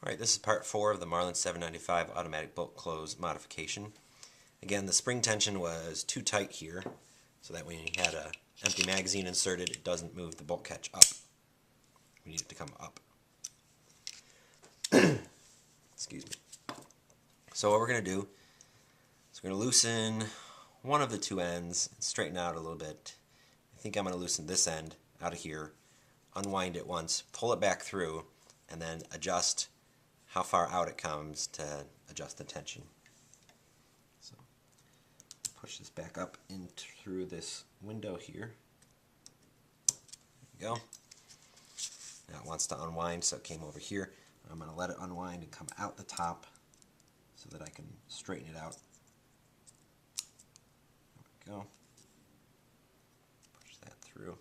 Alright, this is part 4 of the Marlin 795 automatic bolt close modification. Again, the spring tension was too tight here, so that when you had an empty magazine inserted, it doesn't move the bolt catch up. We need it to come up. Excuse me. So what we're going to do is we're going to loosen one of the two ends and straighten out a little bit. I think I'm going to loosen this end out of here, unwind it once, pull it back through, and then adjust how far out it comes to adjust the tension. So push this back up in through this window here. There we go. Now it wants to unwind, so it came over here. I'm going to let it unwind and come out the top so that I can straighten it out. There we go. Push that through.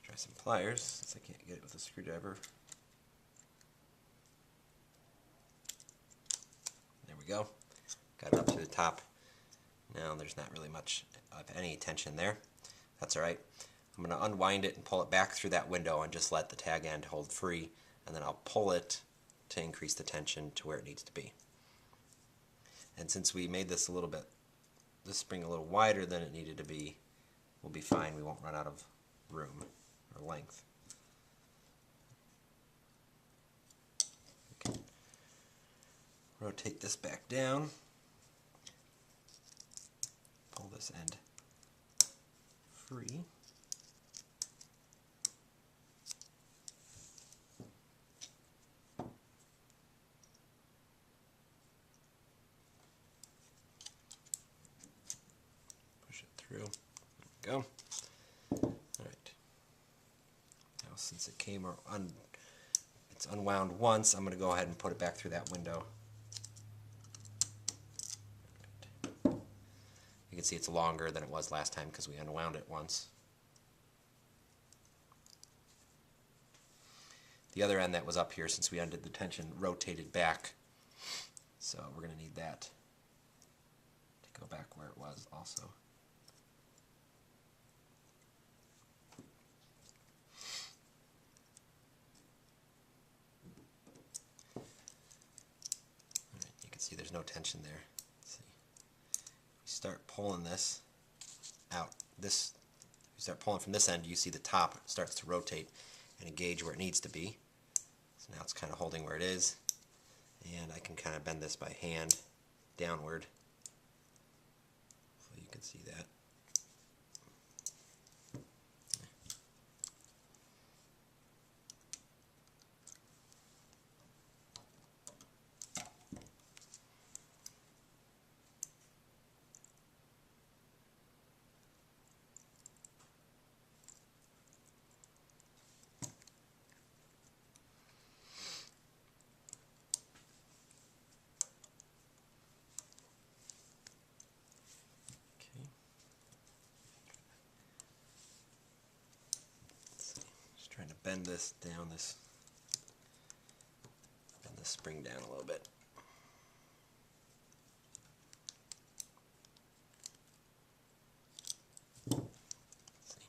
Try some pliers, since I can't get it with a screwdriver. There we go. Got it up to the top. Now there's not really much of any tension there. That's alright. I'm going to unwind it and pull it back through that window and just let the tag end hold free, and then I'll pull it to increase the tension to where it needs to be. And since we made this this spring a little wider than it needed to be, we'll be fine. We won't run out of room or length. Okay. Rotate this back down. Pull this end free. Push it through. There we go. Alright. Now since it came it's unwound once, I'm going to go ahead and put it back through that window. You can see it's longer than it was last time because we unwound it once. The other end that was up here, since we undid the tension, rotated back. So we're going to need that to go back where it was also. Alright, you can see there's no tension there. Start pulling this out. You start pulling from this end, you see the top starts to rotate and engage where it needs to be. So now it's kind of holding where it is, and I can kind of bend this by hand downward. So you can see that. Trying to bend this down, bend this spring down a little bit. Let's see.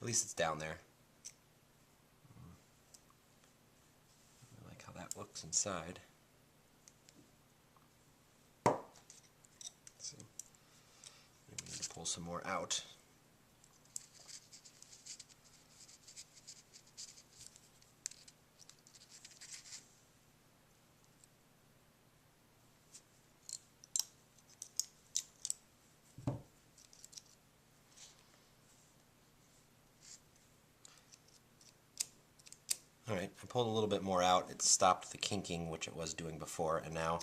At least it's down there. I like how that looks inside. Let's see. Maybe we need to pull some more out. Alright, I pulled a little bit more out. It stopped the kinking, which it was doing before, and now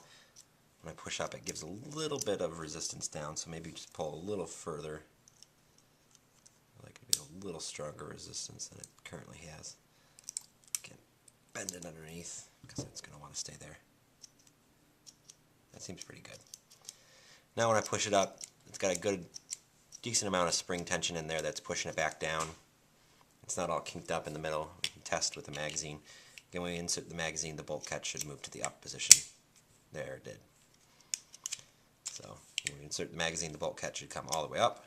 when I push up it gives a little bit of resistance down, so maybe just pull a little further. That could be a little stronger resistance than it currently has. Again, bend it underneath because it's going to want to stay there. That seems pretty good. Now when I push it up, it's got a decent amount of spring tension in there that's pushing it back down. It's not all kinked up in the middle. We can test with the magazine. Again, when we insert the magazine, the bolt catch should move to the up position. There, it did. So when we insert the magazine, the bolt catch should come all the way up,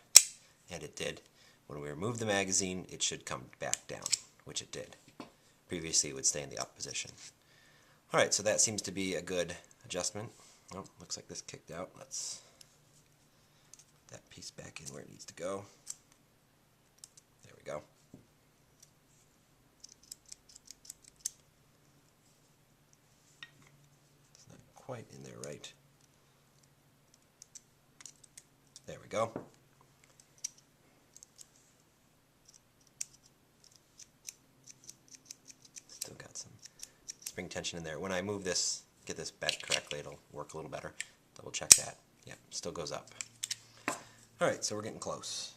and it did. When we remove the magazine, it should come back down, which it did. Previously, it would stay in the up position. Alright, so that seems to be a good adjustment. Oh, looks like this kicked out. Let's put that piece back in where it needs to go. There we go. It's not quite in there right. There we go. Still got some spring tension in there. When I move this, get this bent correctly, it'll work a little better. Double check that. Yep, still goes up. Alright, so we're getting close.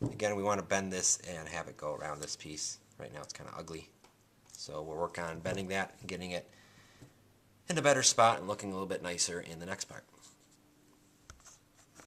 Again, we want to bend this and have it go around this piece. Right now it's kind of ugly. So we'll work on bending that and getting it in a better spot and looking a little bit nicer in the next part.